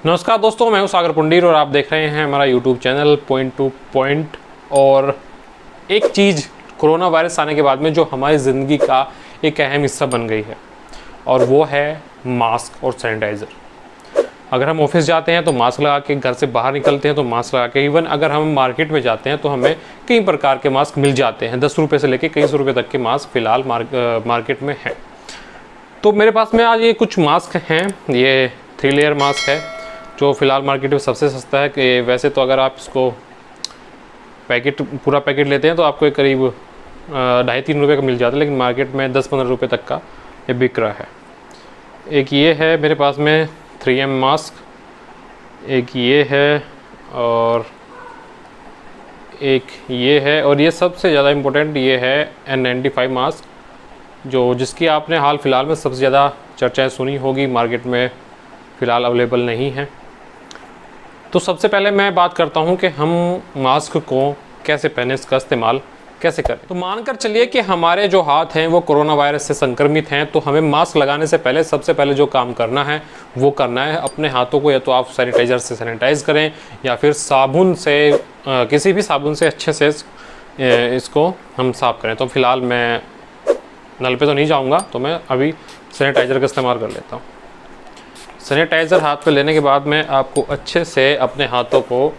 नमस्कार दोस्तों, मैं हूं सागर पुंडीर और आप देख रहे हैं हमारा YouTube channel point two point. और एक चीज़ कोरोना वायरस आने के बाद में जो हमारी ज़िंदगी का एक अहम हिस्सा बन गई है और वो है मास्क और सैनिटाइज़र। अगर हम ऑफिस जाते हैं तो मास्क लगा के, घर से बाहर निकलते हैं तो मास्क लगा के, इवन अगर हम मार्केट में जाते हैं तो हमें कई प्रकार के मास्क मिल जाते हैं। 10 रुपये से लेके कई सौ रुपये तक के मास्क फ़िलहाल मार्केट में हैं। तो मेरे पास में आज ये कुछ मास्क हैं। ये 3 लेयर मास्क है जो फ़िलहाल मार्केट में सबसे सस्ता है। कि वैसे तो अगर आप इसको पूरा पैकेट लेते हैं तो आपको एक करीब 2.5-3 रुपये का मिल जाता है, लेकिन मार्केट में 10-15 रुपये तक का ये बिक रहा है। एक ये है मेरे पास में 3M मास्क, एक ये है और एक ये है, और ये सबसे ज़्यादा इम्पोर्टेंट ये है N95 मास्क, जिसकी आपने हाल फ़िलहाल में सबसे ज़्यादा चर्चाएं सुनी होगी। मार्केट में फ़िलहाल अवेलेबल नहीं है। तो सबसे पहले मैं बात करता हूं कि हम मास्क को कैसे पहने, इसका इस्तेमाल कैसे करें। तो मानकर चलिए कि हमारे जो हाथ हैं वो कोरोना वायरस से संक्रमित हैं, तो हमें मास्क लगाने से पहले सबसे पहले जो काम करना है वो करना है अपने हाथों को या तो आप सैनिटाइज़र से सैनिटाइज़ करें या फिर साबुन से, किसी भी साबुन से अच्छे से इसको हम साफ़ करें। तो फ़िलहाल मैं नल पे तो नहीं जाऊँगा, तो मैं अभी सैनिटाइज़र का इस्तेमाल कर लेता हूँ। सैनिटाइज़र हाथ पे लेने के बाद में आपको अच्छे से अपने हाथों को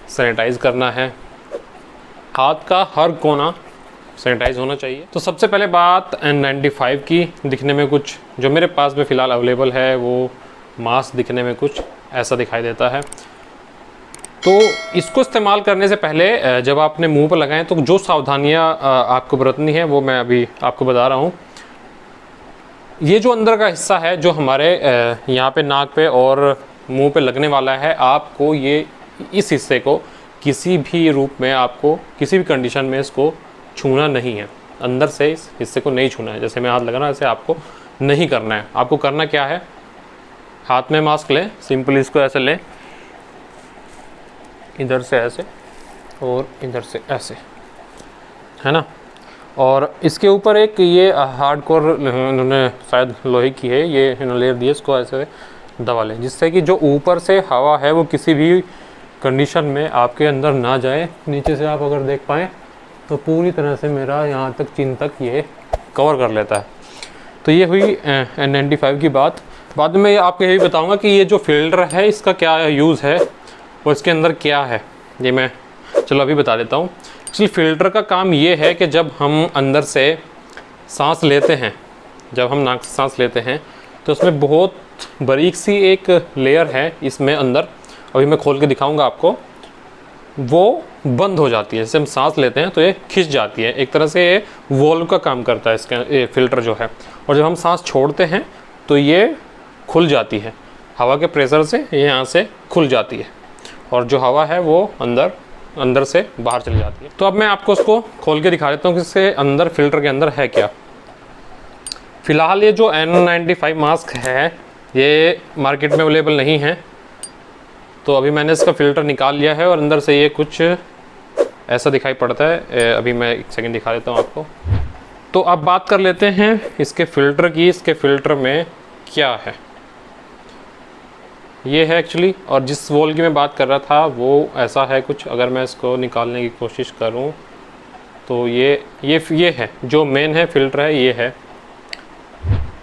सैनिटाइज़ करना है। हाथ का हर कोना सैनिटाइज़ होना चाहिए। तो सबसे पहले बात N95 की। दिखने में कुछ जो मेरे पास में फ़िलहाल अवेलेबल है वो मास्क दिखने में कुछ ऐसा दिखाई देता है। तो इसको इस्तेमाल करने से पहले जब आपने मुंह पर लगाएं तो जो सावधानियां आपको बरतनी है वो मैं अभी आपको बता रहा हूँ। ये जो अंदर का हिस्सा है जो हमारे यहाँ पे नाक पे और मुंह पे लगने वाला है, आपको इस हिस्से को किसी भी रूप में, आपको किसी भी कंडीशन में इसको छूना नहीं है। अंदर से इस हिस्से को नहीं छूना है। जैसे मैं हाथ लगा रहा, ऐसे आपको नहीं करना है। आपको करना क्या है, हाथ में मास्क लें, सिंपली इसको ऐसे लें, इधर से ऐसे और इधर से ऐसे, है ना। और इसके ऊपर एक ये हार्डकोर इन्होंने शायद लोहे की है, ये इन्होंने लेयर दी है, इसको ऐसे दबा लें जिससे कि जो ऊपर से हवा है वो किसी भी कंडीशन में आपके अंदर ना जाए। नीचे से आप अगर देख पाएँ तो पूरी तरह से मेरा यहाँ तक चिन तक ये कवर कर लेता है। तो ये हुई N95 की बात। बाद में आपको यही बताऊँगा कि ये जो फिल्टर है इसका क्या यूज़ है और इसके अंदर क्या है, ये मैं चलो अभी बता देता हूँ। एक्चुअली फ़िल्टर का काम ये है कि जब हम अंदर से सांस लेते हैं, जब हम नाक से सांस लेते हैं तो उसमें बहुत बारीक सी एक लेयर है इसमें अंदर, अभी मैं खोल के दिखाऊंगा आपको। वो बंद हो जाती है, जैसे हम सांस लेते हैं तो ये खिंच जाती है। एक तरह से ये वॉल्व का काम करता है इसका ये फ़िल्टर जो है। और जब हम सांस छोड़ते हैं तो ये खुल जाती है, हवा के प्रेशर से ये यहाँ से खुल जाती है और जो हवा है वो अंदर से बाहर चली जाती है। तो अब मैं आपको उसको खोल के दिखा देता हूँ कि इसके अंदर, फ़िल्टर के अंदर है क्या। फ़िलहाल ये जो N95 मास्क है ये मार्केट में अवेलेबल नहीं है। तो अभी मैंने इसका फ़िल्टर निकाल लिया है और अंदर से ये कुछ ऐसा दिखाई पड़ता है। अभी मैं एक सेकंड दिखा देता हूँ आपको। तो अब बात कर लेते हैं इसके फ़िल्टर की। इसके फ़िल्टर में क्या है, ये है एक्चुअली, और जिस वॉल की मैं बात कर रहा था वो ऐसा है कुछ। अगर मैं इसको निकालने की कोशिश करूं तो ये है जो मेन है, फ़िल्टर है, ये है।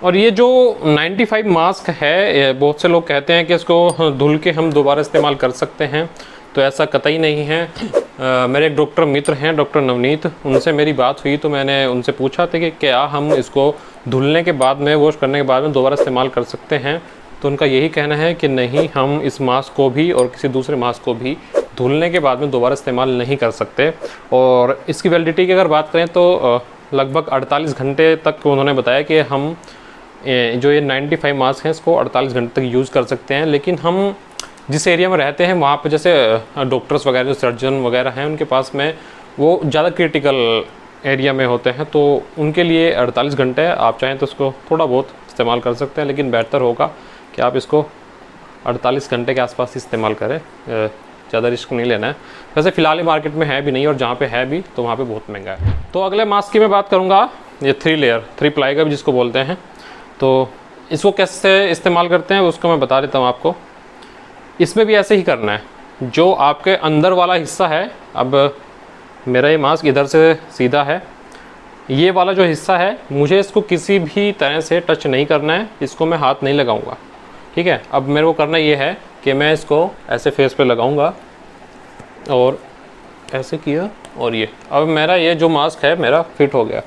और ये जो 95 मास्क है, बहुत से लोग कहते हैं कि इसको धुल के हम दोबारा इस्तेमाल कर सकते हैं, तो ऐसा कतई नहीं है। मेरे एक डॉक्टर मित्र हैं, डॉक्टर नवनीत, उनसे मेरी बात हुई तो मैंने उनसे पूछा था कि क्या हम इसको धुलने के बाद में, वॉश करने के बाद में दोबारा इस्तेमाल कर सकते हैं। तो उनका यही कहना है कि नहीं, हम इस मास्क को भी और किसी दूसरे मास्क को भी धुलने के बाद में दोबारा इस्तेमाल नहीं कर सकते। और इसकी वैलिडिटी की अगर बात करें तो लगभग 48 घंटे तक उन्होंने बताया कि हम जो ये 95 मास्क हैं इसको 48 घंटे तक यूज़ कर सकते हैं। लेकिन हम जिस एरिया में रहते हैं वहाँ पर जैसे डॉक्टर्स वगैरह, जो सर्जन वगैरह हैं, उनके पास में वो ज़्यादा क्रिटिकल एरिया में होते हैं, तो उनके लिए 48 घंटे आप चाहें तो इसको थोड़ा बहुत इस्तेमाल कर सकते हैं। लेकिन बेहतर होगा कि आप इसको 48 घंटे के आसपास इस्तेमाल करें, ज़्यादा रिस्क नहीं लेना है। वैसे फ़िलहाल ये मार्केट में है भी नहीं, और जहाँ पे है भी तो वहाँ पे बहुत महंगा है। तो अगले मास्क की मैं बात करूँगा, ये 3 प्लाई का भी जिसको बोलते हैं। तो इसको कैसे इस्तेमाल करते हैं उसको मैं बता देता हूँ आपको। इसमें भी ऐसे ही करना है। जो आपके अंदर वाला हिस्सा है, अब मेरा ये मास्क इधर से सीधा है, ये वाला जो हिस्सा है मुझे इसको किसी भी तरह से टच नहीं करना है, इसको मैं हाथ नहीं लगाऊंगा, ठीक है। अब मेरे को करना ये है कि मैं इसको ऐसे फेस पे लगाऊंगा और ऐसे किया, और ये अब मेरा ये जो मास्क है मेरा फिट हो गया।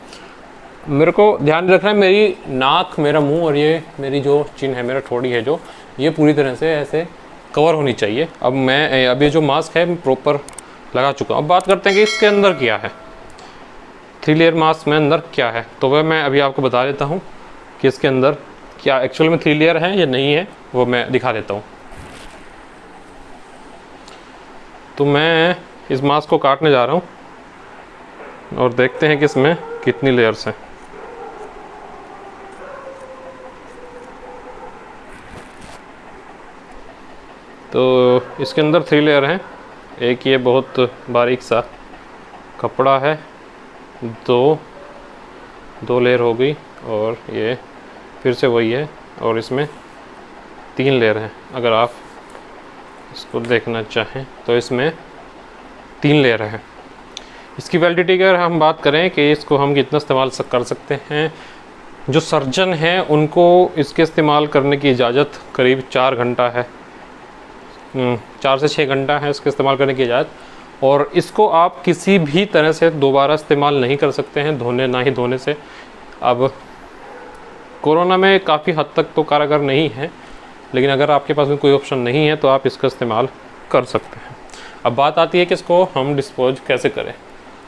मेरे को ध्यान रखना है मेरी नाक, मेरा मुंह और ये मेरी जो चिन है, मेरा ठोड़ी है जो, ये पूरी तरह से ऐसे कवर होनी चाहिए। अब ये जो मास्क है मैं प्रॉपर लगा चुका हूँ। अब बात करते हैं कि इसके अंदर क्या है, 3 लेयर मास्क में अंदर क्या है, तो वह मैं अभी आपको बता देता हूँ कि इसके अंदर क्या एक्चुअल में 3 लेयर है या नहीं है, वो मैं दिखा देता हूँ। तो मैं इस मास्क को काटने जा रहा हूँ और देखते हैं कि इसमें कितनी लेयर्स हैं। तो इसके अंदर 3 लेयर हैं। एक ये बहुत बारीक सा कपड़ा है, दो लेयर हो गई, और ये फिर से वही है, और इसमें 3 लेयर हैं। अगर आप इसको देखना चाहें तो इसमें 3 लेयर है। इसकी वैलिडिटी की अगर हम बात करें कि इसको हम कितना इस्तेमाल कर सकते हैं, जो सर्जन हैं उनको इसके इस्तेमाल करने की इजाज़त करीब 4 घंटा है, 4 से 6 घंटा है इसके इस्तेमाल करने की इजाज़त। और इसको आप किसी भी तरह से दोबारा इस्तेमाल नहीं कर सकते हैं, ना ही धोने से। अब कोरोना में काफ़ी हद तक तो कारगर नहीं है, लेकिन अगर आपके पास में कोई ऑप्शन नहीं है तो आप इसका इस्तेमाल कर सकते हैं। अब बात आती है कि इसको हम डिस्पोज कैसे करें।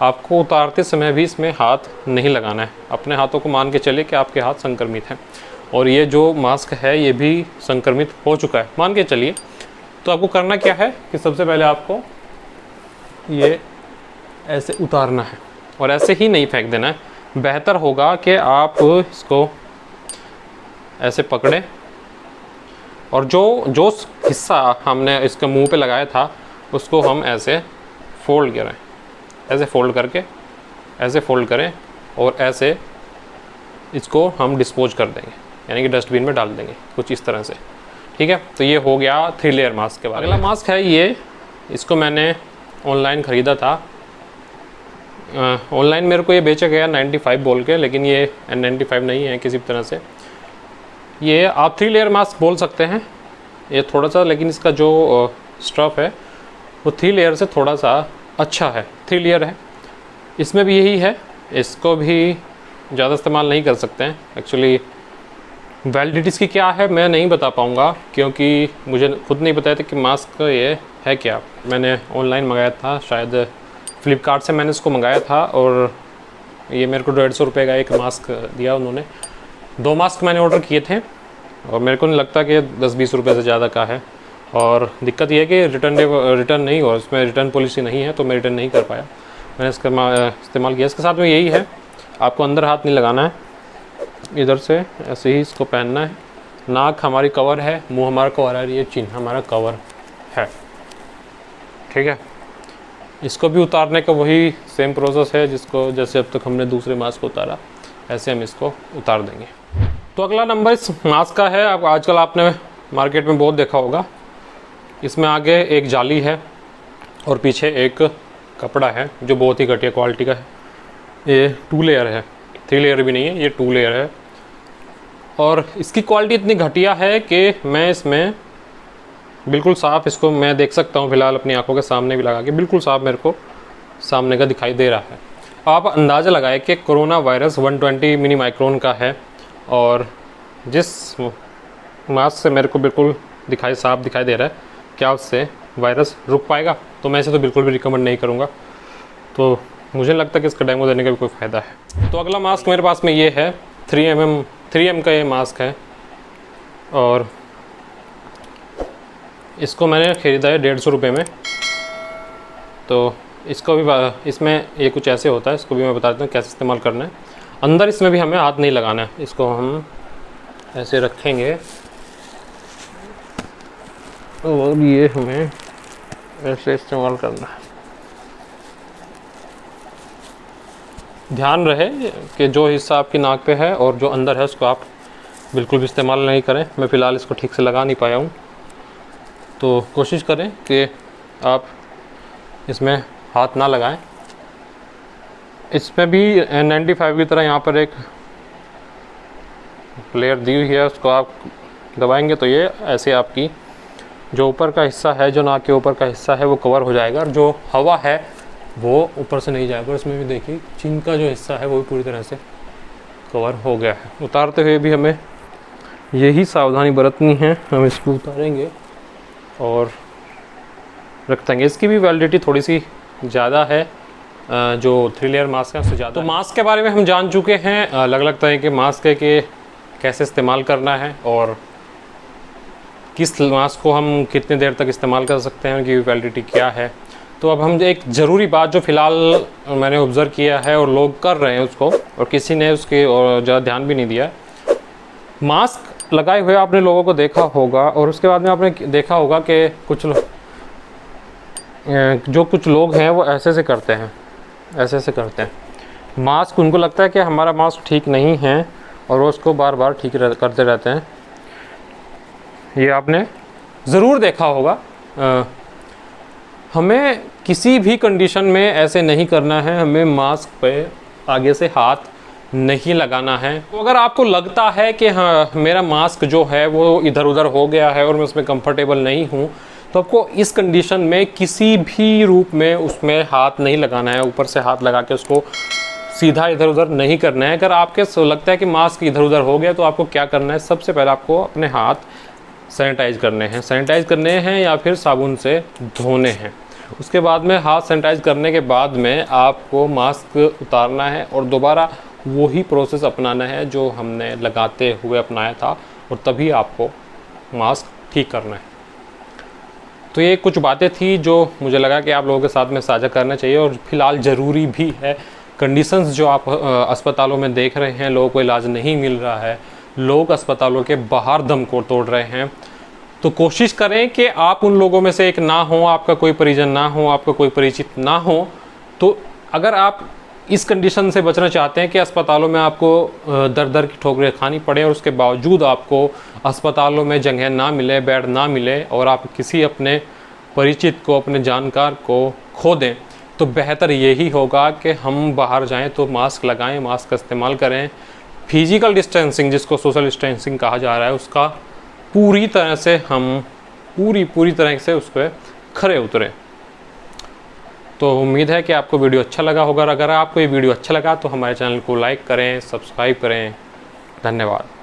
आपको उतारते समय भी इसमें हाथ नहीं लगाना है। अपने हाथों को मान के चले कि आपके हाथ संक्रमित हैं, और ये जो मास्क है ये भी संक्रमित हो चुका है, मान के चलिए। तो आपको करना क्या है कि सबसे पहले आपको ये ऐसे उतारना है, और ऐसे ही नहीं फेंक देना है। बेहतर होगा कि आप इसको ऐसे पकड़ें, और जो हिस्सा हमने इसके मुंह पे लगाया था उसको हम ऐसे फोल्ड करें, ऐसे फोल्ड करके ऐसे फोल्ड करें, और ऐसे इसको हम डिस्पोज कर देंगे, यानी कि डस्टबिन में डाल देंगे, कुछ इस तरह से, ठीक है। तो ये हो गया 3 लेयर मास्क के बारे में। अगला मास्क है ये, इसको मैंने ऑनलाइन ख़रीदा था। ऑनलाइन मेरे को ये बेचा गया 95 बोल के, लेकिन ये N95 नहीं है किसी भी तरह से। ये आप 3 लेयर मास्क बोल सकते हैं ये थोड़ा सा, लेकिन इसका जो स्टफ़ है वो 3 लेयर से थोड़ा सा अच्छा है। 3 लेयर है, इसमें भी यही है। इसको भी ज़्यादा इस्तेमाल नहीं कर सकते हैं। एक्चुअली वैलिडिटी इसकी क्या है मैं नहीं बता पाऊँगा, क्योंकि मुझे खुद नहीं पता था कि मास्क ये है क्या। मैंने ऑनलाइन मंगाया था, शायद फ़्लिपकार्ट से मैंने इसको मंगाया था, और ये मेरे को 150 रुपये का एक मास्क दिया उन्होंने। 2 मास्क मैंने ऑर्डर किए थे, और मेरे को नहीं लगता कि 10-20 रुपये से ज़्यादा का है। और दिक्कत ये है कि रिटर्न नहीं, और इसमें रिटर्न पॉलिसी नहीं है, तो मैं रिटर्न नहीं कर पाया। मैंने इसका इस्तेमाल किया। इसके साथ में यही है, आपको अंदर हाथ नहीं लगाना है, इधर से ऐसे ही इसको पहनना है। नाक हमारी कवर है, मुंह हमारा कवर है, ये चिन्ह हमारा कवर है, ठीक है। इसको भी उतारने का वही सेम प्रोसेस है जिसको जैसे अब तक हमने दूसरे मास्क को उतारा, ऐसे हम इसको उतार देंगे। तो अगला नंबर इस मास्क का है। अब आजकल आपने मार्केट में बहुत देखा होगा, इसमें आगे एक जाली है और पीछे एक कपड़ा है जो बहुत ही घटिया क्वालिटी का है। ये 2 लेयर है, 3 लेयर भी नहीं है, ये 2 लेयर है। और इसकी क्वालिटी इतनी घटिया है कि मैं इसमें बिल्कुल साफ़ इसको मैं देख सकता हूँ फ़िलहाल अपनी आंखों के सामने भी लगा के, बिल्कुल साफ़ मेरे को सामने का दिखाई दे रहा है। आप अंदाज़ा लगाए कि कोरोना वायरस 120 मिनी माइक्रोन का है, और जिस मास्क से मेरे को बिल्कुल साफ दिखाई दे रहा है, क्या उससे वायरस रुक पाएगा? तो मैं इसे तो बिल्कुल भी रिकमेंड नहीं करूँगा। तो मुझे लगता है कि इसका डेमो देने का भी कोई फ़ायदा है। तो अगला मास्क मेरे पास में ये है, 3M का ये मास्क है, और इसको मैंने ख़रीदा है 150 रुपये में। तो इसको भी इसमें ये कुछ ऐसे होता है, इसको भी मैं बता देता हूँ कैसे इस्तेमाल करना है। अंदर इसमें भी हमें हाथ नहीं लगाना है, इसको हम ऐसे रखेंगे और ये हमें ऐसे इस्तेमाल करना है। ध्यान रहे कि जो हिस्सा आपकी नाक पे है और जो अंदर है उसको आप बिल्कुल भी इस्तेमाल नहीं करें। मैं फ़िलहाल इसको ठीक से लगा नहीं पाया हूँ। तो कोशिश करें कि आप इसमें हाथ ना लगाएं। इसमें भी N95 की तरह यहाँ पर एक लेयर दी हुई है, उसको आप दबाएंगे तो ये ऐसे आपकी जो ऊपर का हिस्सा है, जो नाक के ऊपर का हिस्सा है वो कवर हो जाएगा, और जो हवा है वो ऊपर से नहीं जाएगा। इसमें भी देखिए चिन का जो हिस्सा है वो भी पूरी तरह से कवर हो गया है। उतारते हुए भी हमें यही सावधानी बरतनी है। हम इसको उतारेंगे और रख देंगे। इसकी भी वैलिडिटी थोड़ी सी ज़्यादा है जो 3 लेयर मास्क है उससे ज़्यादा। तो मास्क के बारे में हम जान चुके हैं, अलग अलग तरह के मास्क है कि कैसे इस्तेमाल करना है और किस मास्क को हम कितने देर तक इस्तेमाल कर सकते हैं, उनकी वैलिडिटी क्या है। तो अब हम एक ज़रूरी बात जो फ़िलहाल मैंने ऑब्ज़र्व किया है और लोग कर रहे हैं उसको, और किसी ने उसके और ज़्यादा ध्यान भी नहीं दिया, मास्क लगाए हुए आपने लोगों को देखा होगा और उसके बाद में आपने देखा होगा कि कुछ लोग हैं वो ऐसे करते हैं, ऐसे करते हैं। मास्क उनको लगता है कि हमारा मास्क ठीक नहीं है और वो उसको बार बार ठीक करते रहते हैं। ये आपने ज़रूर देखा होगा। हमें किसी भी कंडीशन में ऐसे नहीं करना है, हमें मास्क पे आगे से हाथ नहीं लगाना है। तो अगर आपको लगता है कि हाँ मेरा मास्क जो है वो इधर उधर हो गया है और मैं उसमें कंफर्टेबल नहीं हूँ, तो आपको इस कंडीशन में किसी भी रूप में उसमें हाथ नहीं लगाना है। ऊपर से हाथ लगा के उसको सीधा इधर उधर नहीं करना है। अगर आपके लगता है कि मास्क इधर उधर हो गया तो आपको क्या करना है, सबसे पहले आपको अपने हाथ सैनिटाइज करने हैं या फिर साबुन से धोने हैं। उसके बाद में हाथ सैनिटाइज करने के बाद में आपको मास्क उतारना है और दोबारा वही प्रोसेस अपनाना है जो हमने लगाते हुए अपनाया था, और तभी आपको मास्क ठीक करना है। तो ये कुछ बातें थी जो मुझे लगा कि आप लोगों के साथ में साझा करना चाहिए, और फिलहाल ज़रूरी भी है। कंडीशंस जो आप अस्पतालों में देख रहे हैं, लोगों को इलाज नहीं मिल रहा है, लोग अस्पतालों के बाहर दम को तोड़ रहे हैं, तो कोशिश करें कि आप उन लोगों में से एक ना हो, आपका कोई परिजन ना हो, आपका कोई परिचित ना हो। तो अगर आप इस कंडीशन से बचना चाहते हैं कि अस्पतालों में आपको दर दर की ठोकरें खानी पड़े और उसके बावजूद आपको अस्पतालों में जगह ना मिले, बेड ना मिले, और आप किसी अपने परिचित को, अपने जानकार को खो दें, तो बेहतर यही होगा कि हम बाहर जाएं तो मास्क लगाएं, मास्क का इस्तेमाल करें। फिजिकल डिस्टेंसिंग, जिसको सोशल डिस्टेंसिंग कहा जा रहा है, उसका पूरी तरह से हम पूरी तरह से उस पर खरे उतरें। तो उम्मीद है कि आपको वीडियो अच्छा लगा होगा। अगर आपको ये वीडियो अच्छा लगा तो हमारे चैनल को लाइक करें, सब्सक्राइब करें। धन्यवाद।